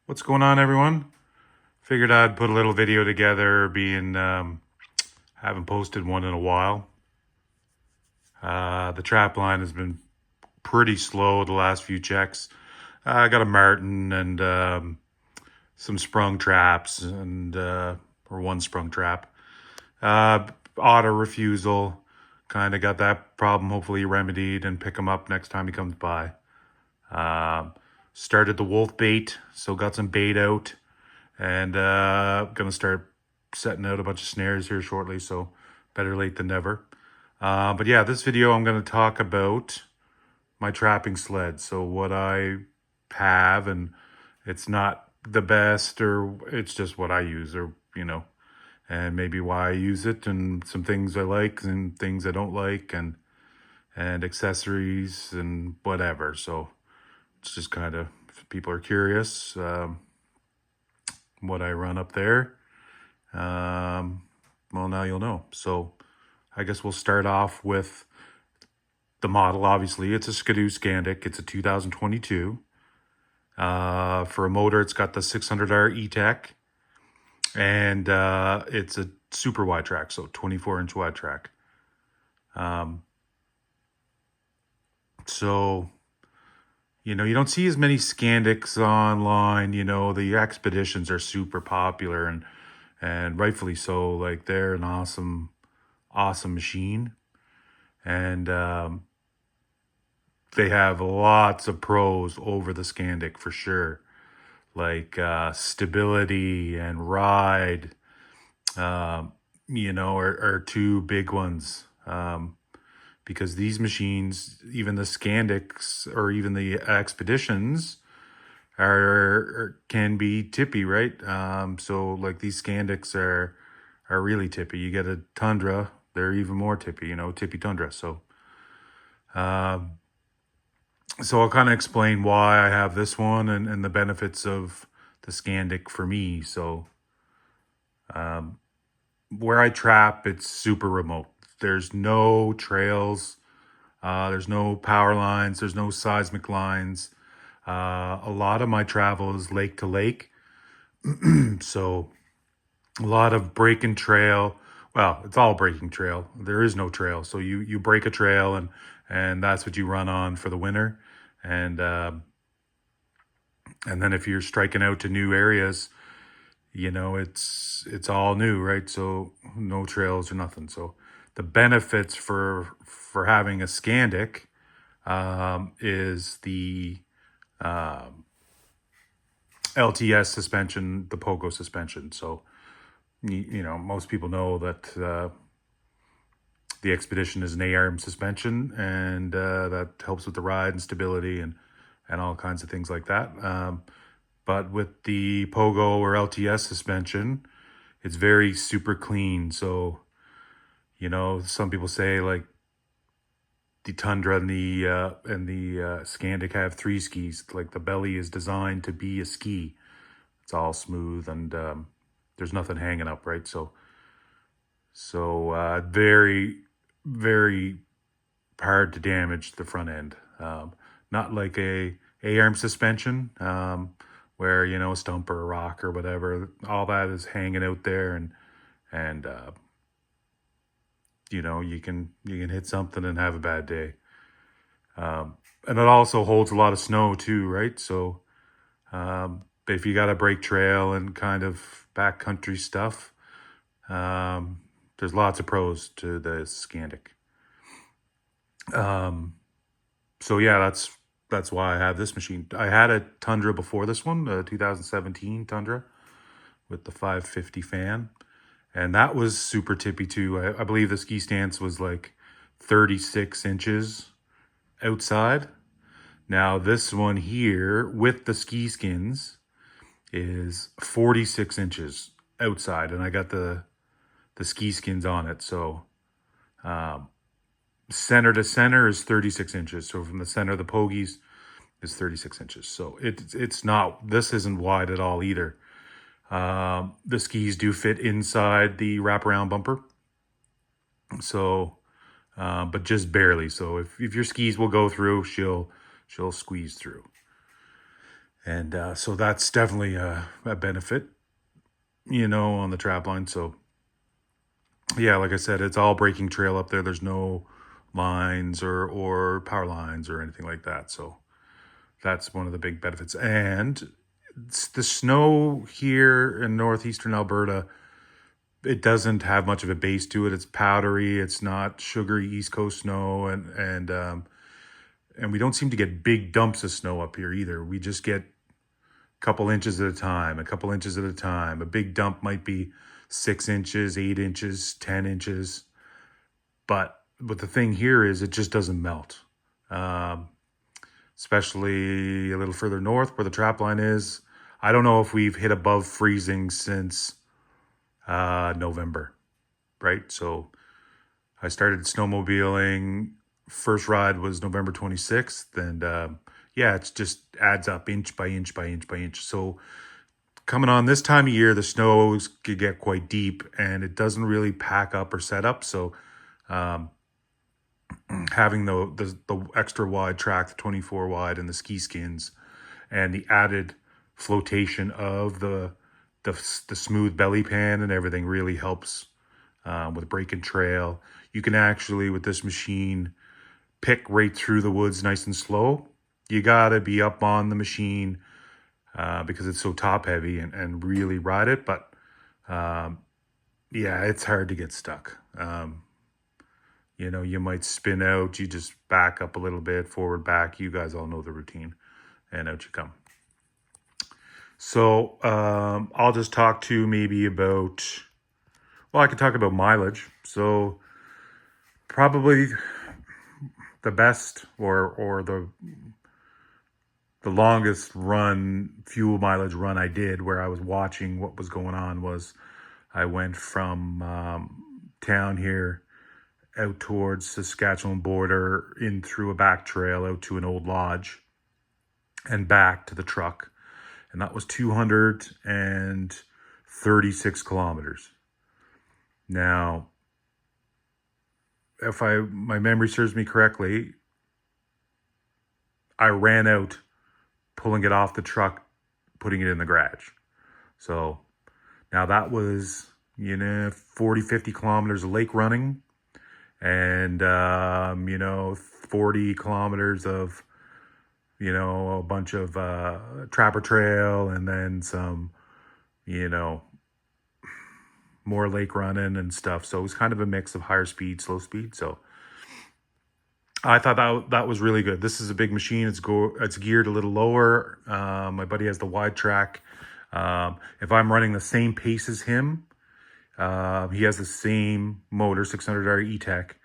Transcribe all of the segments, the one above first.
What's going on, everyone? Figured I'd put a little video together, being haven't posted one in a while. The trap line has been pretty slow the last few checks. I got a Martin and some sprung traps and or one sprung trap. Auto refusal, kind of got that problem hopefully remedied and pick him up next time he comes by. Started the wolf bait, so got some bait out. And gonna start setting out a bunch of snares here shortly, so better late than never. But yeah, this video I'm gonna talk about my trapping sled. So what I have, and it's not the best, or it's just what I use, or and maybe why I use it, and some things I like and things I don't like, and accessories and whatever. So it's just kind of, if people are curious, what I run up there. Well, now you'll know. So I guess we'll start off with the model. Obviously, it's a Skidoo Skandic. It's a 2022. For a motor, it's got the 600R E-Tech, and it's a super wide track, so 24-inch wide track. So you don't see as many Skandics online. The expeditions are super popular, and rightfully so. Like, they're an awesome machine, and they have lots of pros over the Skandic for sure, like stability and ride. Are two big ones. Because these machines, even the Skandics or even the expeditions, can be tippy, right? So like, these Skandics are really tippy. You get a Tundra, they're even more tippy, tippy Tundra. So I'll kind of explain why I have this one, and the benefits of the Skandic for me. So where I trap, it's super remote. There's no trails, there's no power lines, there's no seismic lines. A lot of my travel is lake to lake. So a lot of breaking trail. Well, it's all breaking trail. There is no trail. So you break a trail, and that's what you run on for the winter. And then if you're striking out to new areas, it's all new, right? So no trails or nothing. So the benefits for having a Skandic is the LTS suspension, the pogo suspension. So most people know that the Expedition is an A-arm suspension, and that helps with the ride and stability and all kinds of things like that. But with the pogo or LTS suspension, it's very super clean. So some people say, like, the Tundra and the Skandic have three skis. Like, the belly is designed to be a ski. It's all smooth, and there's nothing hanging up, right? So very, very hard to damage the front end. Not like a A-arm suspension, where a stump or a rock or whatever, all that is hanging out there, and you can hit something and have a bad day. And it also holds a lot of snow too, right? So if you got a break trail and kind of backcountry stuff, there's lots of pros to the Skandic. So yeah, that's why I have this machine. I had a Tundra before this one, the 2017 Tundra with the 550 fan. And that was super tippy too. I believe the ski stance was like 36 inches outside. Now this one here with the ski skins is 46 inches outside, and I got the ski skins on it. So center to center is 36 inches. So from the center of the pogies is 36 inches. So it's not, this isn't wide at all either. The skis do fit inside the wraparound bumper. So, but just barely. So if your skis will go through, she'll squeeze through. And so that's definitely a benefit, on the trap line. So yeah, like I said, it's all breaking trail up there. There's no lines or power lines or anything like that. So that's one of the big benefits. And the snow here in northeastern Alberta, it doesn't have much of a base to it. It's powdery. It's not sugary East Coast snow, and we don't seem to get big dumps of snow up here either. We just get a couple inches at a time, a couple inches at a time. A big dump might be 6 inches, 8 inches, 10 inches. But the thing here is it just doesn't melt. Um, Especially a little further north where the trap line is. I don't know if we've hit above freezing since November, right? So I started snowmobiling. First ride was November 26th. And yeah, it just adds up inch by inch by inch by inch. So coming on this time of year, the snows could get quite deep and it doesn't really pack up or set up. So um, having the extra wide track, the 24 wide, and the ski skins, and the added flotation of the smooth belly pan and everything really helps with breaking trail. You can actually, with this machine, pick right through the woods nice and slow. You gotta be up on the machine because it's so top heavy and really ride it. But um, yeah, it's hard to get stuck. You might spin out, you just back up a little bit, forward, back. You guys all know the routine, and out you come. So I'll just talk to maybe about, well, I could talk about mileage. So probably the best or the longest run, fuel mileage run I did where I was watching what was going on was I went from town here out towards Saskatchewan border in through a back trail out to an old lodge and back to the truck. And that was 236 kilometers. Now, if my memory serves me correctly, I ran out pulling it off the truck, putting it in the garage. So now that was, 40, 50 kilometers of lake running and, 40 kilometers of, a bunch of trapper trail and then some, more lake running and stuff. So it was kind of a mix of higher speed, slow speed. So I thought that was really good. This is a big machine. It's geared a little lower. My buddy has the wide track. If I'm running the same pace as him, he has the same motor, 600R E-Tech.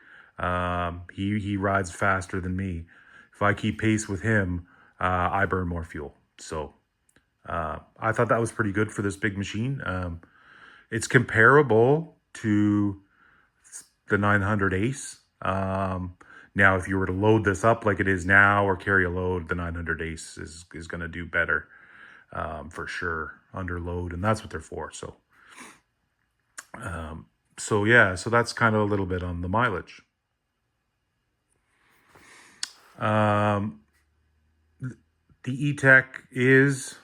He rides faster than me. If I keep pace with him, I burn more fuel. So I thought that was pretty good for this big machine. It's comparable to the 900 Ace. Now, if you were to load this up like it is now or carry a load, the 900 Ace is going to do better for sure under load, and that's what they're for. So yeah, so that's kind of a little bit on the mileage. Um, the E-Tech is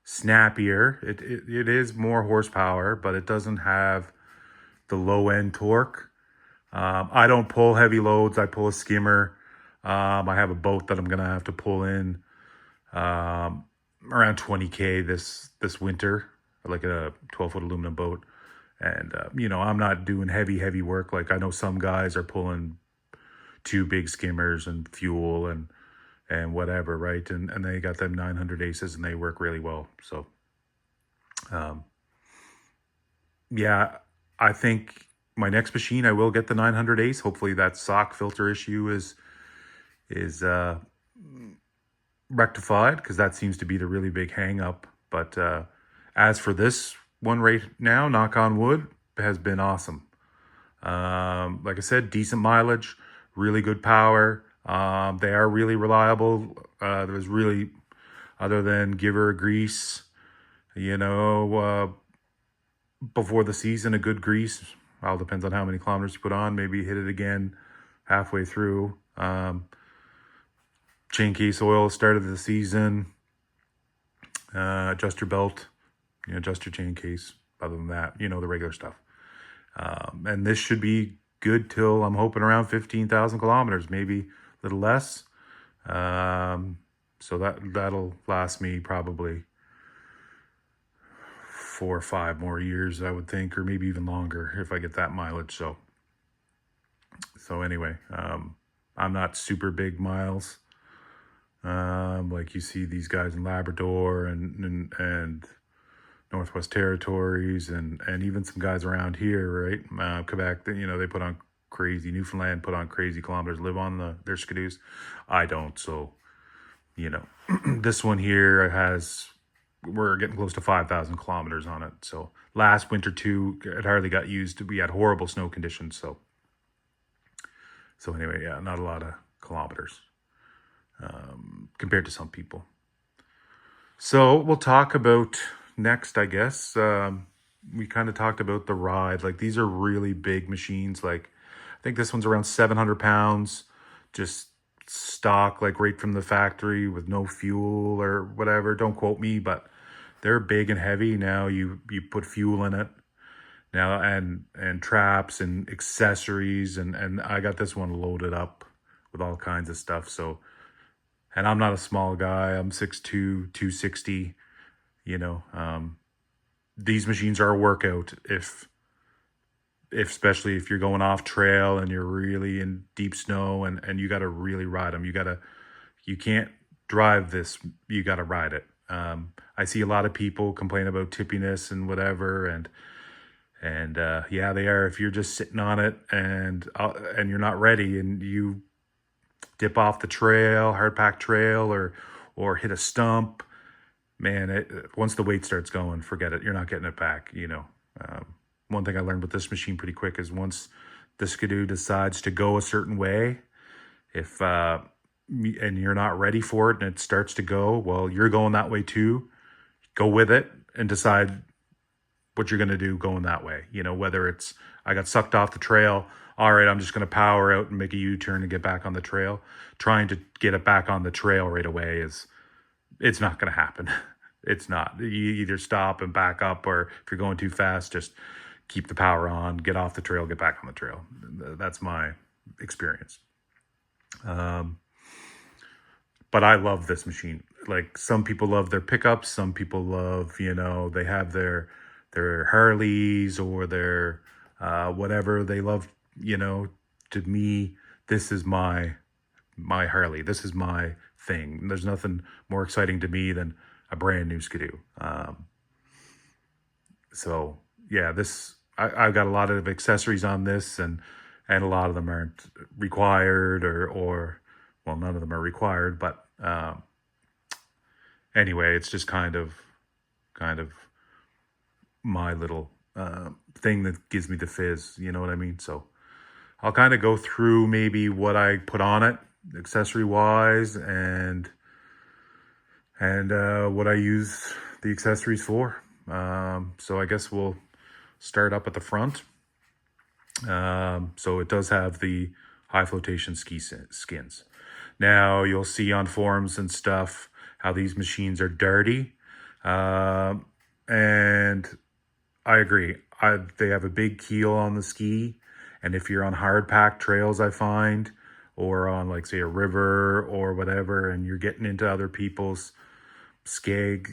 snappier. It is more horsepower, but it doesn't have the low end torque. I don't pull heavy loads. I pull a skimmer. I have a boat that I'm gonna have to pull in around 20K this winter, like a 12-foot aluminum boat. And I'm not doing heavy work. Like I know some guys are pulling two big skimmers and fuel and whatever, right? And they got them 900 Aces and they work really well. So yeah, I think my next machine I will get the 900 Ace. Hopefully that sock filter issue is rectified, because that seems to be the really big hang up. But as for this one right now, knock on wood, has been awesome. Like I said, decent mileage, really good power. They are really reliable. There's really, other than give her a grease, before the season, a good grease. All depends on how many kilometers you put on. Maybe hit it again halfway through. Chain case oil started the season. adjust your belt, adjust your chain case. Other than that, the regular stuff. And this should be good till I'm hoping around 15,000 kilometers, maybe a little less. So that'll last me probably 4 or 5 more years, I would think, or maybe even longer if I get that mileage. So anyway, I'm not super big miles. Like you see these guys in Labrador and Northwest Territories and even some guys around here, right? Quebec, they put on crazy, Newfoundland put on crazy kilometers, live on their Skidoos. I don't, so, this one here we're getting close to 5,000 kilometers on it. So last winter too, it hardly got used. We had horrible snow conditions, so anyway, yeah, not a lot of kilometers compared to some people. So we'll talk about next, I guess. We kind of talked about the ride. Like, these are really big machines. Like, I think this one's around 700 pounds, just stock, like right from the factory with no fuel or whatever. Don't quote me, but they're big and heavy. Now you put fuel in it now, and traps and accessories, and I got this one loaded up with all kinds of stuff. So, and I'm not a small guy. I'm 6'2", 260. These machines are a workout if especially if you're going off trail and you're really in deep snow and you got to really ride them. You can't drive this, you got to ride it. I see a lot of people complain about tippiness and whatever, and yeah, they are. If you're just sitting on it and you're not ready and you dip off the trail, hard pack trail, or hit a stump, man, once the weight starts going, forget it. You're not getting it back. One thing I learned with this machine pretty quick is once the Skidoo decides to go a certain way, if and you're not ready for it and it starts to go, well, you're going that way too. Go with it and decide what you're going to do going that way. Whether it's, I got sucked off the trail, all right, I'm just going to power out and make a U-turn and get back on the trail. Trying to get it back on the trail right away it's not going to happen. It's not. You either stop and back up, or if you're going too fast, just keep the power on, get off the trail, get back on the trail. That's my experience. But I love this machine. Like, some people love their pickups. Some people love, they have their Harleys or their whatever they love. To me, this is my Harley. This is my thing. There's nothing more exciting to me than a brand new Skidoo. So yeah, I've got a lot of accessories on this, and a lot of them aren't required, or well, none of them are required, but anyway, it's just kind of my little thing that gives me the fizz, you know what I mean? So I'll kind of go through maybe what I put on it accessory wise, and what I use the accessories for. So I guess we'll start up at the front. So it does have the high flotation ski skins. Now you'll see on forums and stuff how these machines are dirty. And I agree. They have a big keel on the ski. And if you're on hard packed trails, I find, or on, like, say, a river or whatever, and you're getting into other people's skeg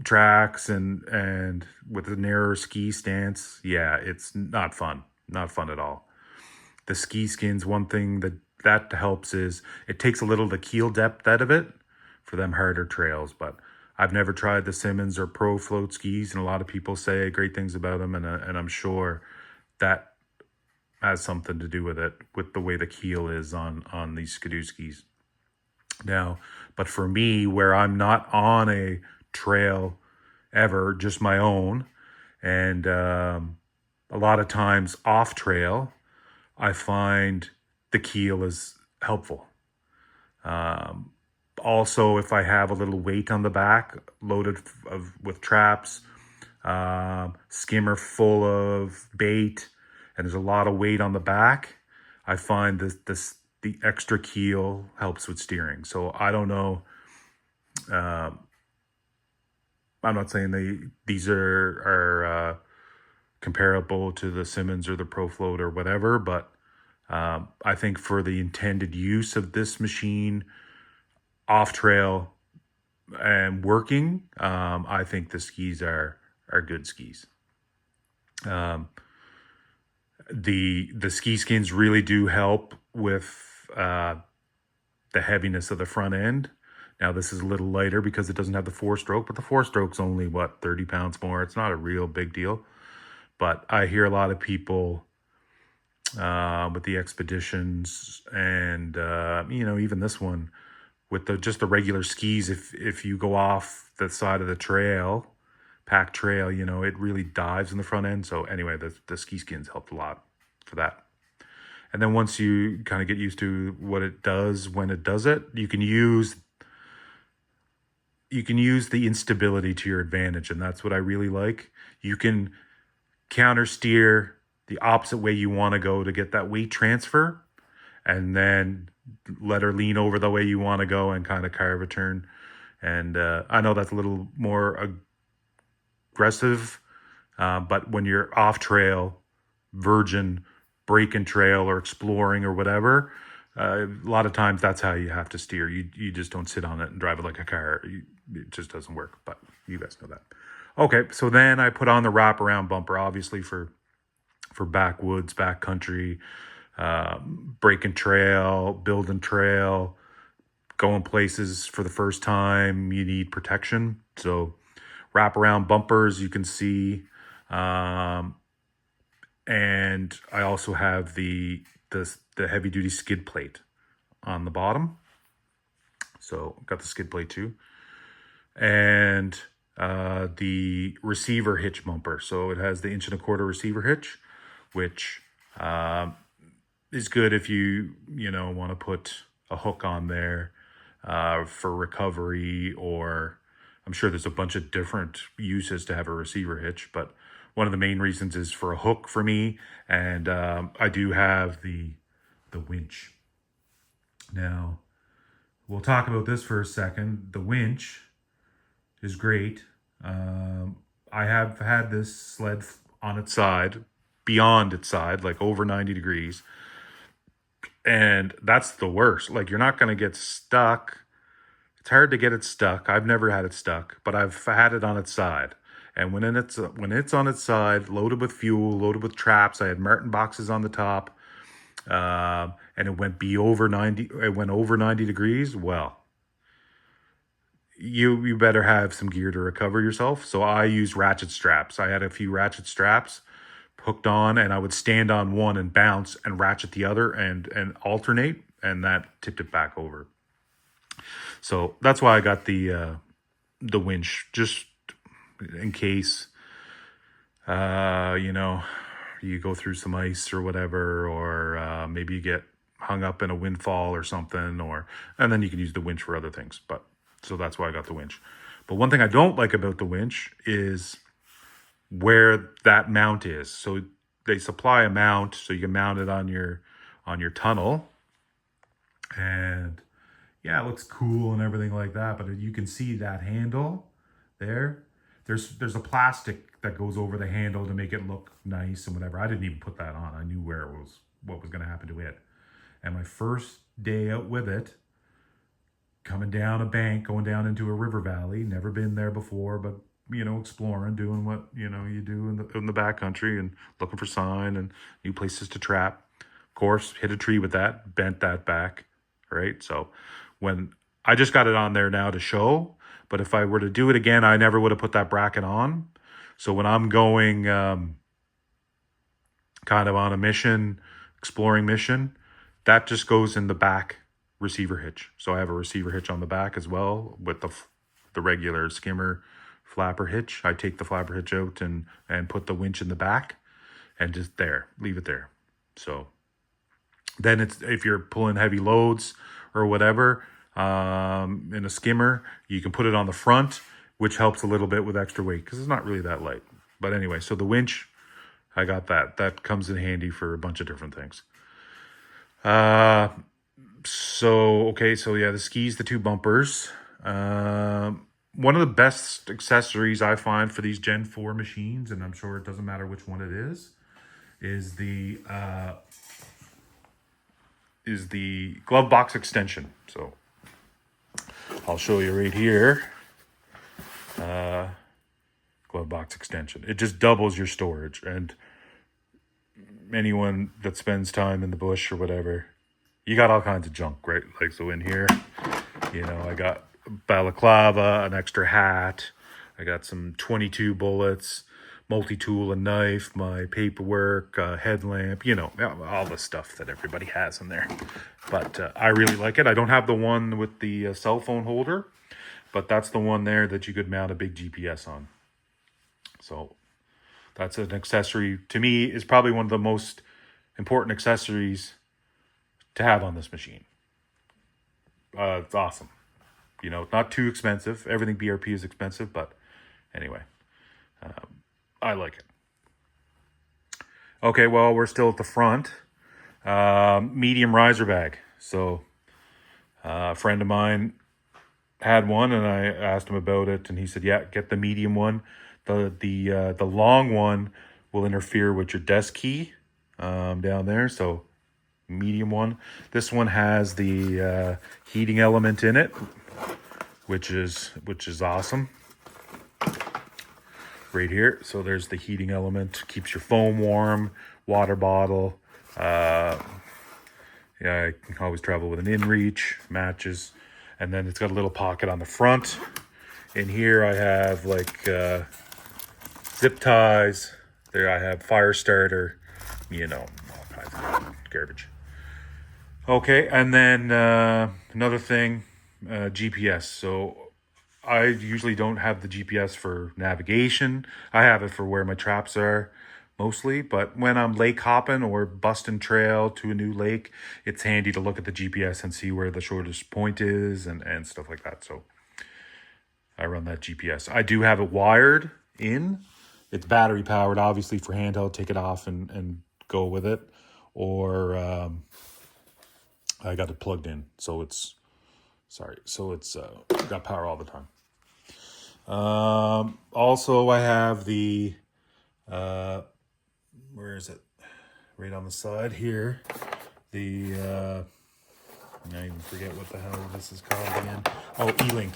tracks and with a narrower ski stance, yeah, it's not fun. Not fun at all. The ski skins, one thing that helps is it takes a little of the keel depth out of it for them harder trails. But I've never tried the Simmons or Pro Float skis, and a lot of people say great things about them, and I'm sure that has something to do with it, with the way the keel is on these Skidoo skis. Now, but for me, where I'm not on a trail ever, just my own, and a lot of times off trail, I find the keel is helpful. Also, if I have a little weight on the back, loaded with traps, skimmer full of bait, and there's a lot of weight on the back, I find the extra keel helps with steering. So I don't know I'm not saying these are comparable to the Simmons or the ProFloat or whatever, but I think for the intended use of this machine, off trail and working, I think the skis are good skis. The ski skins really do help with the heaviness of the front end. Now this is a little lighter because it doesn't have the 4-stroke, but the 4-stroke's only what, 30 pounds more. It's not a real big deal. But I hear a lot of people with the expeditions and even this one with just the regular skis. If you go off the side of the trail, packed trail, it really dives in the front end. So anyway, the ski skins helped a lot for that. And then once you kind of get used to what it does when it does it, you can use the instability to your advantage, and that's what I really like. You can counter steer the opposite way you want to go to get that weight transfer, and then let her lean over the way you want to go and kind of carve a turn. And I know that's a little more aggressive, but when you're off trail, virgin, breaking trail or exploring or whatever, a lot of times that's how you have to steer. You just don't sit on it and drive it like a car. It just doesn't work, but you guys know that. Okay, so then I put on the wraparound bumper, obviously for backwoods, backcountry, breaking trail, building trail, going places for the first time. You need protection, so wraparound bumpers you can see, and I also have the heavy duty skid plate on the bottom. So got the skid plate too, and the receiver hitch bumper. So it has the 1.25" receiver hitch, which is good if you want to put a hook on there for recovery, or I'm sure there's a bunch of different uses to have a receiver hitch, but one of the main reasons is for a hook for me, and I do have the winch. Now, we'll talk about this for a second. The winch is great. I have had this sled on its side, beyond its side, like over 90 degrees. And that's the worst. Like, you're not going to get stuck. It's hard to get it stuck. I've never had it stuck, but I've had it on its side. And when it's on its side, loaded with fuel, loaded with traps, I had Martin boxes on the top, and it went over 90. It went over 90 degrees. Well, you better have some gear to recover yourself. So I used ratchet straps. I had a few ratchet straps hooked on, and I would stand on one and bounce and ratchet the other and alternate, and that tipped it back over. So that's why I got the winch, just in case you go through some ice or whatever, or maybe you get hung up in a windfall or something, and then you can use the winch for other things. But so that's why I got the winch. But one thing I don't like about the winch is where that mount is. So they supply a mount so you can mount it on your tunnel, and yeah, it looks cool and everything like that, but you can see that handle there. There's a plastic that goes over the handle to make it look nice and whatever. I didn't even put that on. I knew what was going to happen to it. And my first day out with it, coming down a bank, going down into a river valley, never been there before, but exploring, doing what you do in the backcountry and looking for sign and new places to trap. Of course, hit a tree with that, bent that back, right? So when I just got it on there now to show, but if I were to do it again, I never would have put that bracket on. So when I'm going kind of on a mission, exploring mission, that just goes in the back receiver hitch. So I have a receiver hitch on the back as well with the regular skimmer flapper hitch. I take the flapper hitch out and put the winch in the back and just leave it there. So then if you're pulling heavy loads or whatever in a skimmer, you can put it on the front, which helps a little bit with extra weight because it's not really that light. But anyway, so the winch, I got that. That comes in handy for a bunch of different things. So yeah, the skis, the two bumpers. one of the best accessories I find for these Gen 4 machines, and I'm sure it doesn't matter which one it is the glove box extension. So I'll show you right here. Glove box extension. It just doubles your storage, and anyone that spends time in the bush or whatever, you got all kinds of junk, right? Like, so in here, I got a balaclava, an extra hat, I got some 22 bullets, multi-tool and knife, my paperwork, headlamp, all the stuff that everybody has in there. But I really like it. I don't have the one with the cell phone holder, but that's the one there that you could mount a big GPS on. So that's an accessory, to me, is probably one of the most important accessories to have on this machine. It's awesome. Not too expensive. Everything BRP is expensive, but anyway, I like it. Okay, well, we're still at the front. Medium riser bag. So a friend of mine had one, and I asked him about it, and he said, yeah, get the medium one. The long one will interfere with your desk key down there, so medium one. This one has the heating element in it, which is awesome. Right here, so there's the heating element, keeps your phone warm, water bottle. I can always travel with an inReach, matches, and then it's got a little pocket on the front. In here I have zip ties. There I have fire starter, all kinds of garbage. Okay, and then another thing, GPS. So I usually don't have the GPS for navigation. I have it for where my traps are mostly, but when I'm lake hopping or busting trail to a new lake, it's handy to look at the GPS and see where the shortest point is and stuff like that. So I run that GPS. I do have it wired in. It's battery powered, obviously, for handheld. Take it off and go with it. Or I got it plugged in, so it's got power all the time. Also, I have the where is it? Right on the side here. I even forget what the hell this is called again. Oh, E-Link.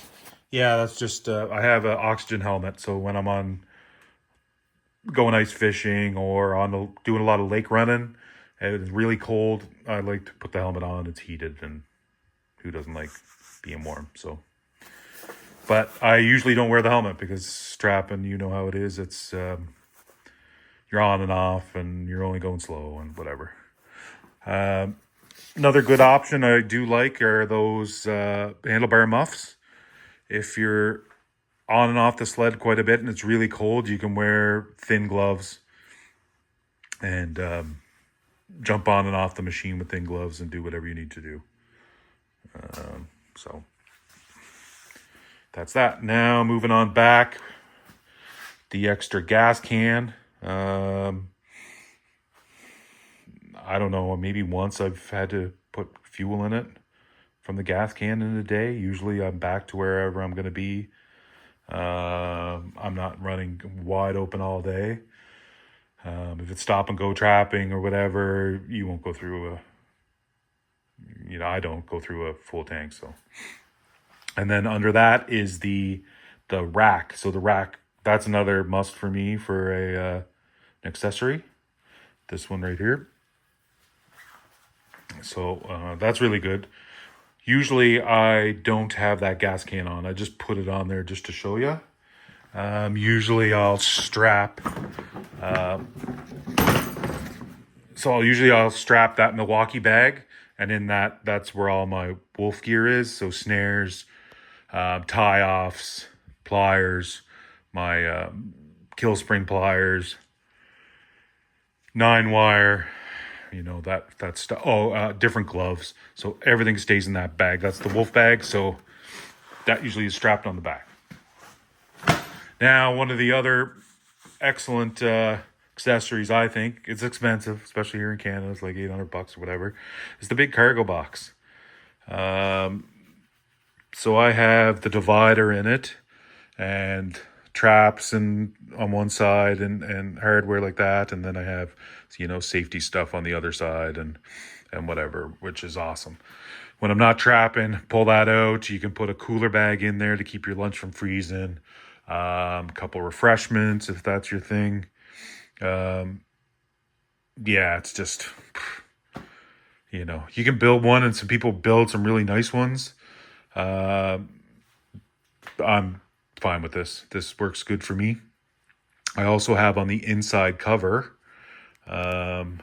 Yeah, that's just I have an oxygen helmet, so when I'm going ice fishing or doing a lot of lake running, and it's really cold, I like to put the helmet on. It's heated, and who doesn't like being warm? So, but I usually don't wear the helmet because strapping, you know how it is. It's you're on and off, and you're only going slow and whatever. Another good option I do like are those handlebar muffs. If you're on and off the sled quite a bit and it's really cold, you can wear thin gloves and jump on and off the machine with thin gloves and do whatever you need to do. So that's that. Now moving on back, the extra gas can. I don't know, maybe once I've had to put fuel in it from the gas can in a day. Usually I'm back to wherever I'm going to be. I'm not running wide open all day. If it's stop and go trapping or whatever, you won't go through I don't go through a full tank. So, and then under that is the rack. So the rack, that's another must for me for an accessory. This one right here. So that's really good. Usually I don't have that gas can on. I just put it on there just to show you. Usually I'll strap. I'll strap that Milwaukee bag, and in that's where all my wolf gear is. So snares, tie-offs, pliers, my kill spring pliers, 9-wire. That stuff. Different gloves. So everything stays in that bag. That's the wolf bag. So that usually is strapped on the back. Now, one of the other excellent accessories, I think, it's expensive, especially here in Canada. It's like $800 or whatever. Is the big cargo box. So I have the divider in it. and traps and on one side and hardware like that. And then I have, you know, safety stuff on the other side and whatever, which is awesome. When I'm not trapping, pull that out. You can put a cooler bag in there to keep your lunch from freezing. Couple refreshments if that's your thing. Yeah, it's just, you know, you can build one, and some people build some really nice ones. I'm fine with this. This works good for me. I also have on the inside cover. Um,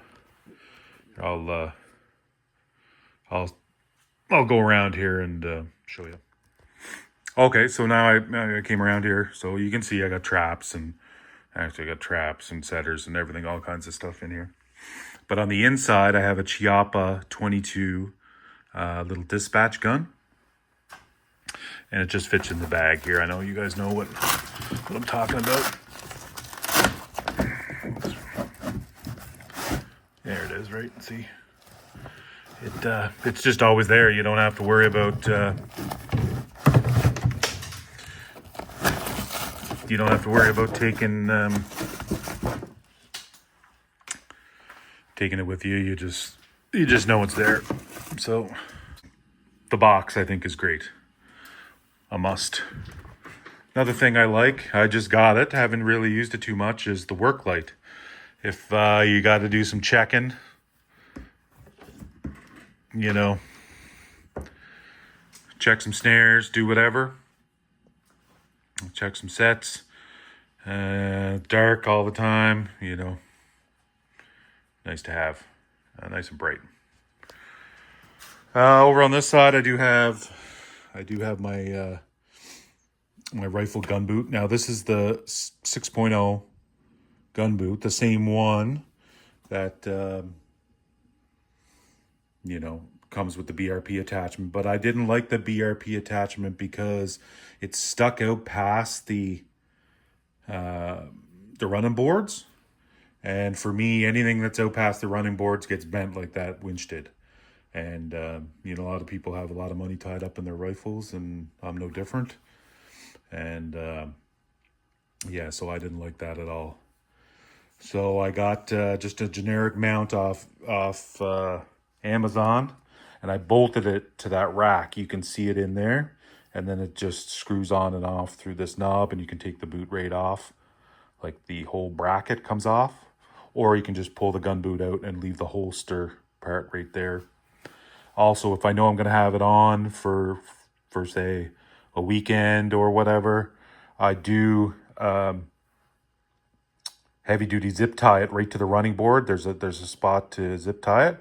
I'll uh, I'll I'll go around here and show you. Okay, so now I came around here, so you can see I got traps and actually I got traps and setters and everything, all kinds of stuff in here. But on the inside, I have a Chiappa 22 little dispatch gun, and it just fits in the bag here. I know you guys know what I'm talking about. There it is, right? See, it's just always there. You don't have to worry about taking it with you. You just know it's there. So the box, I think, is great. A must. Another thing I just got it, haven't really used it too much, is the work light. If you got to do some checking, you know, check some snares, do whatever, check some sets, dark all the time, you know, nice to have, nice and bright. Over on this side, I do have my my rifle gun boot. Now this is the 6.0 gun boot, the same one that you know, comes with the BRP attachment. But I didn't like the BRP attachment because it stuck out past the running boards. And for me, anything that's out past the running boards gets bent like that winch did. And, you know, a lot of people have a lot of money tied up in their rifles, and I'm no different. And, yeah, so I didn't like that at all. So I got just a generic mount off Amazon, and I bolted it to that rack. You can see it in there, and then it just screws on and off through this knob, and you can take the boot right off. Like the whole bracket comes off, or you can just pull the gun boot out and leave the holster part right there. Also, if I know I'm going to have it on for say a weekend or whatever, I do heavy duty zip tie it right to the running board. There's a spot to zip tie it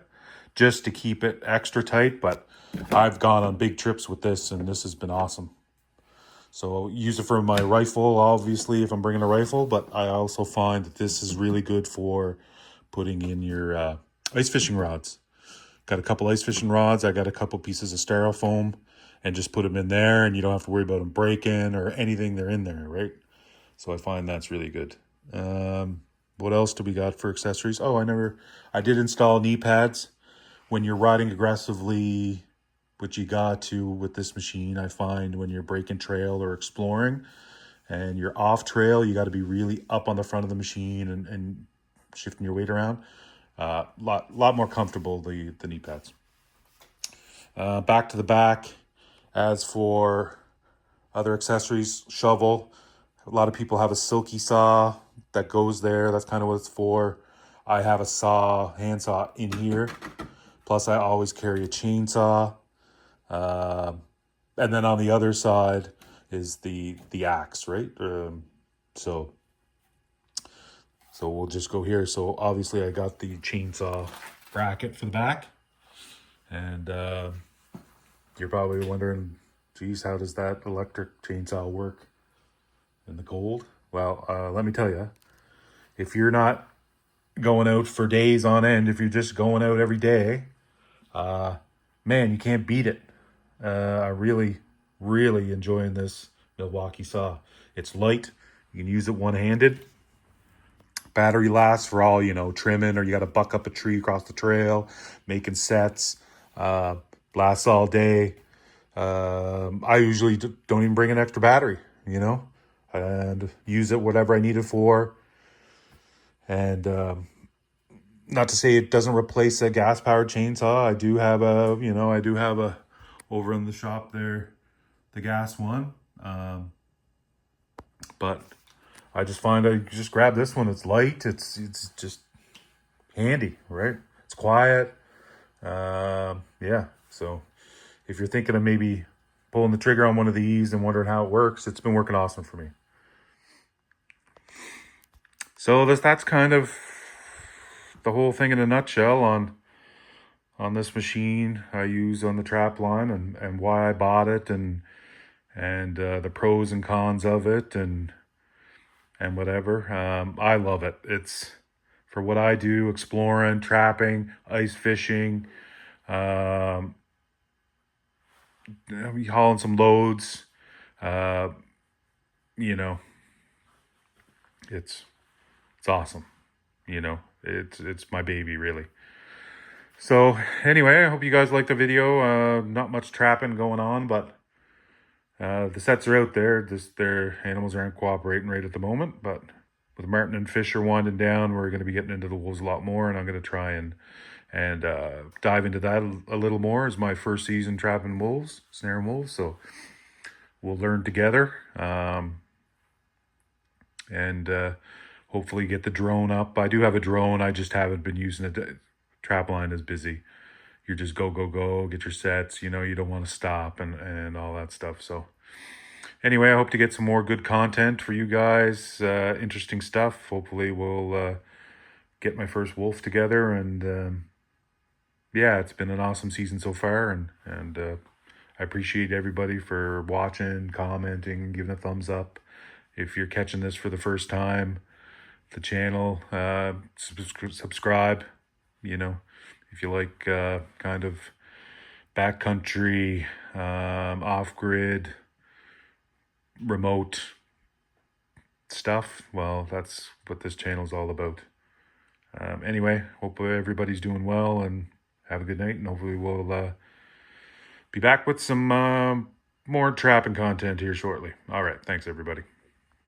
just to keep it extra tight. But I've gone on big trips with this, and this has been awesome. So use it for my rifle, obviously, if I'm bringing a rifle, but I also find that this is really good for putting in your ice fishing rods. Got a couple ice fishing rods. I got a couple pieces of styrofoam, and just put them in there, and you don't have to worry about them breaking or anything. They're in there, right? So I find that's really good. What else do we got for accessories? Oh, I did install knee pads. When you're riding aggressively, which you got to with this machine, I find when you're breaking trail or exploring and you're off trail, you got to be really up on the front of the machine and shifting your weight around. Lot more comfortable, the knee pads. Back to the back. As for other accessories, shovel. A lot of people have a silky saw that goes there. That's kind of what it's for. I have a hand saw in here. Plus, I always carry a chainsaw. And then on the other side is the axe, right? So we'll just go here. So obviously I got the chainsaw bracket for the back. And you're probably wondering, geez, how does that electric chainsaw work in the cold? Well, let me tell you, if you're not going out for days on end, if you're just going out every day, man, you can't beat it. I really enjoying this Milwaukee saw. It's light. You can use it one-handed. Battery lasts for all, trimming, or you got to buck up a tree across the trail, making sets. Lasts all day. I usually don't even bring an extra battery, and use it whatever I need it for. And not to say it doesn't replace a gas powered chainsaw. I do have a over in the shop there, the gas one. But I just find I just grab this one. It's light. It's just handy, right? It's quiet. Yeah. So if you're thinking of maybe pulling the trigger on one of these and wondering how it works, it's been working awesome for me. So that's kind of the whole thing in a nutshell on this machine I use on the trap line, and why I bought it, and the pros and cons of it, and whatever. I love it. It's for what I do: exploring, trapping, ice fishing, hauling some loads. You know, it's awesome. It's my baby, really. So anyway, I hope you guys liked the video. Not much trapping going on, but the sets are out there. Their animals aren't cooperating right at the moment, but with Martin and Fisher winding down, we're going to be getting into the wolves a lot more, and I'm going to try and dive into that a little more as my first season trapping wolves, snaring wolves. So we'll learn together, and hopefully get the drone up. I do have a drone. I just haven't been using it. Trap line is busy. You're just go, get your sets. You don't want to stop and all that stuff. So anyway, I hope to get some more good content for you guys. Interesting stuff. Hopefully we'll get my first wolf together. And yeah, it's been an awesome season so far. And I appreciate everybody for watching, commenting, giving a thumbs up. If you're catching this for the first time, the channel, subscribe. If you like kind of backcountry, off-grid, remote stuff, well, that's what this channel's all about. Anyway, hope everybody's doing well, and have a good night, and hopefully we'll be back with some more trapping content here shortly. All right, thanks everybody.